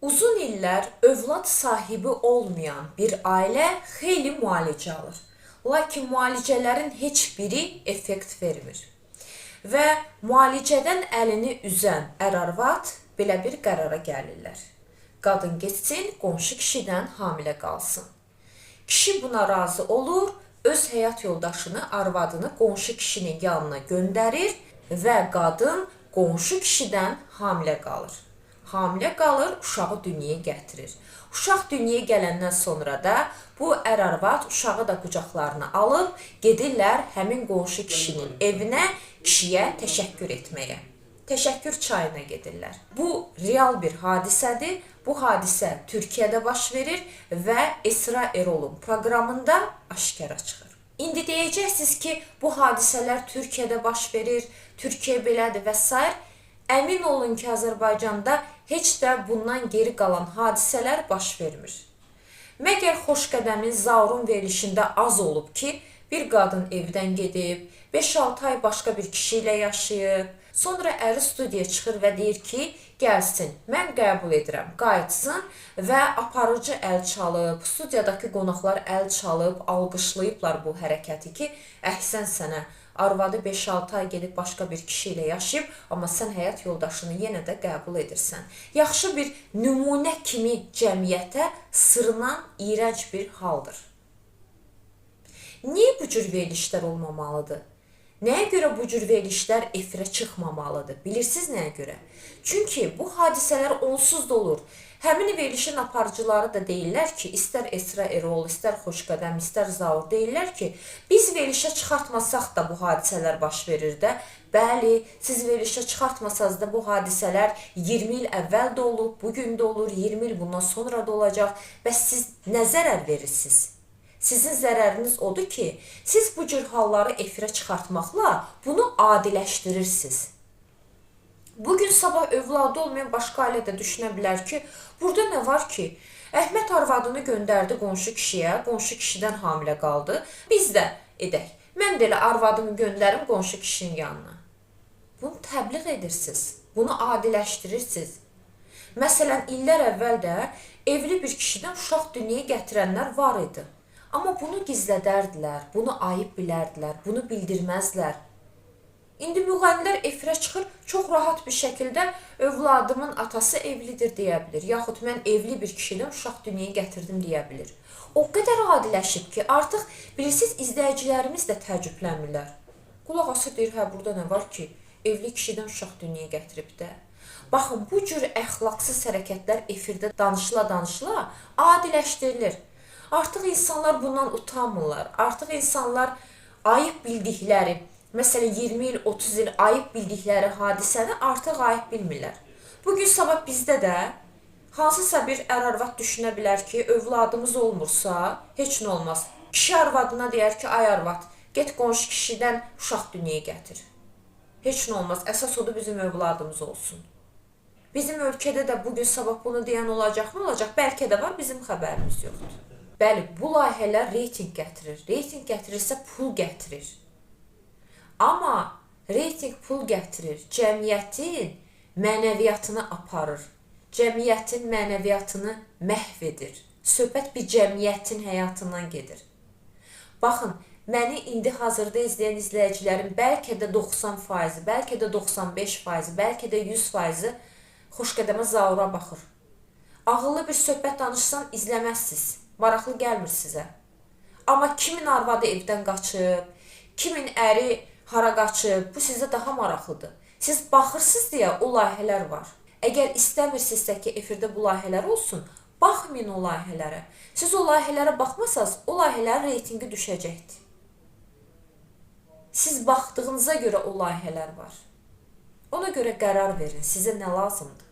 Uzun illər övlad sahibi olmayan bir ailə xeyli müalicə alır. Lakin müalicələrin heç biri effekt vermir. Və müalicədən əlini üzən ər-arvad belə bir qərara gəlirlər. Qadın getsin, qonşu kişidən hamilə qalsın. Kişi buna razı olur, öz həyat yoldaşını, arvadını qonşu kişinin yanına göndərir və qadın qonşu kişidən hamilə qalır. Hamilə qalır, uşağı dünyaya gətirir. Uşaq dünyaya gələndən sonra da bu ər-arvad uşağı da qucaqlarına alıb gedirlər həmin qonşu kişinin evinə kişiyə təşəkkür etməyə. Təşəkkür çayına gedirlər. Bu real bir hadisədir. Bu hadisə Türkiyədə baş verir və Esra Erol'un proqramında aşkara çıxır. İndi deyəcəksiniz ki, bu hadisələr Türkiyədə baş verir, Türkiyə belədir və s. Əmin olun ki, Azərbaycanda heç də bundan geri qalan hadisələr baş vermir. Məgər Xoşqədəmin Zaurun verilişində az olub ki, bir qadın evdən gedib, 5-6 ay başqa bir kişi ilə yaşayıb, sonra əri studiyaya çıxır və deyir ki, gəlsin, mən qəbul edirəm, qayıtsın və aparıcı əl çalıb, studiyadakı qonaqlar əl çalıb, alqışlayıblar bu hərəkəti ki, əhsən sənə. Arvadı 5-6 ay gedib başqa bir kişi ilə yaşayıb, amma sən həyat yoldaşını yenə də qəbul edirsən. Yaxşı bir nümunə kimi cəmiyyətə sırınan iyrənc bir haldır. Niyə bu cür verilişlər olmamalıdır? Nəyə görə bu cür verilişlər efirə çıxmamalıdır? Bilirsiniz nəyə görə? Çünki bu hadisələr onsuz da olur. Həmin verilişin aparıcıları da deyirlər ki, istər Esra Erol, istər Xoşqədəm, istər Zaur deyirlər ki, biz verilişə çıxartmasaq da bu hadisələr baş verir də. Bəli, siz verilişə çıxartmasanız da bu hadisələr 20 il əvvəl də olub, bugün də olur, 20 il bundan sonra da olacaq. Bəs siz nə zərər verirsiniz? Sizin zərəriniz odur ki, siz bu cür halları efirə çıxartmaqla bunu adiləşdirirsiniz. Bugün sabah övladı olmayan başqa ailə də düşünə bilər ki, burada nə var ki? Əhməd arvadını göndərdi qonşu kişiyə, qonşu kişidən hamilə qaldı. Biz də edək. Mən də elə arvadımı göndərim qonşu kişinin yanına. Bunu təbliğ edirsiniz. Bunu adiləşdirirsiniz. Məsələn, illər əvvəl də evli bir kişidən uşaq dünyaya gətirənlər var idi. Amma bunu gizlədərdilər, bunu ayıb bilərdilər, bunu bildirməzlər. İndi müğənnilər efirə çıxır, çox rahat bir şəkildə övladımın atası evlidir deyə bilir. Yaxud mən evli bir kişidən uşaq dünyaya gətirdim deyə bilir. O qədər adiləşib ki, artıq bilirsiniz, izləyicilərimiz də təəccüblənmirlər. Qulaq asır deyir, hə, burada nə var ki, evli kişidən uşaq dünyaya gətirib də. Baxın, bu cür əxlaqsız hərəkətlər efirdə danışıla-danışıla adiləşdirilir. Artıq insanlar bundan utanmırlar. Artıq insanlar ayıb bildikləri, məsələn 20 il, 30 il ayıb bildikləri hadisəni artıq ayıb bilmirlər. Bugün sabah bizdə də hansısa bir ər-arvad düşünə bilər ki, övladımız olmursa, heç nə olmaz. Kişi arvadına deyər ki, ay arvad, get qonşu kişidən uşaq dünyaya gətir. Heç nə olmaz, əsas odur bizim övladımız olsun. Bizim ölkədə də bugün sabah bunu deyən olacaq mı? Olacaq, bəlkə də var, bizim xəbərimiz yoxdur. Bəli, bu layihələr reyting gətirir. Reyting gətirirsə pul gətirir. Amma reyting pul gətirir, cəmiyyətin mənəviyyatını aparır, cəmiyyətin mənəviyyatını məhv edir. Söhbət bir cəmiyyətin həyatından gedir. Baxın, məni indi hazırda izləyən izləyicilərin bəlkə də 90%, bəlkə də 95%, bəlkə də 100%-i Xoşqədəmə Zaura baxır. Ağıllı bir söhbət danışsan izləməzsiniz, maraqlı gəlmir sizə. Amma kimin arvadı evdən qaçıb, kimin əri hara qaçıb, bu sizə daha maraqlıdır. Siz baxırsınız deyə o layihələr var. Əgər istəmirsinizsə ki, efirdə bu layihələr olsun, baxmayın o layihələrə. Siz o layihələrə baxmasanız, o layihələrin reytingi düşəcəkdir. Siz baxdığınıza görə o layihələr var. Ona görə qərar verin, sizə nə lazımdır.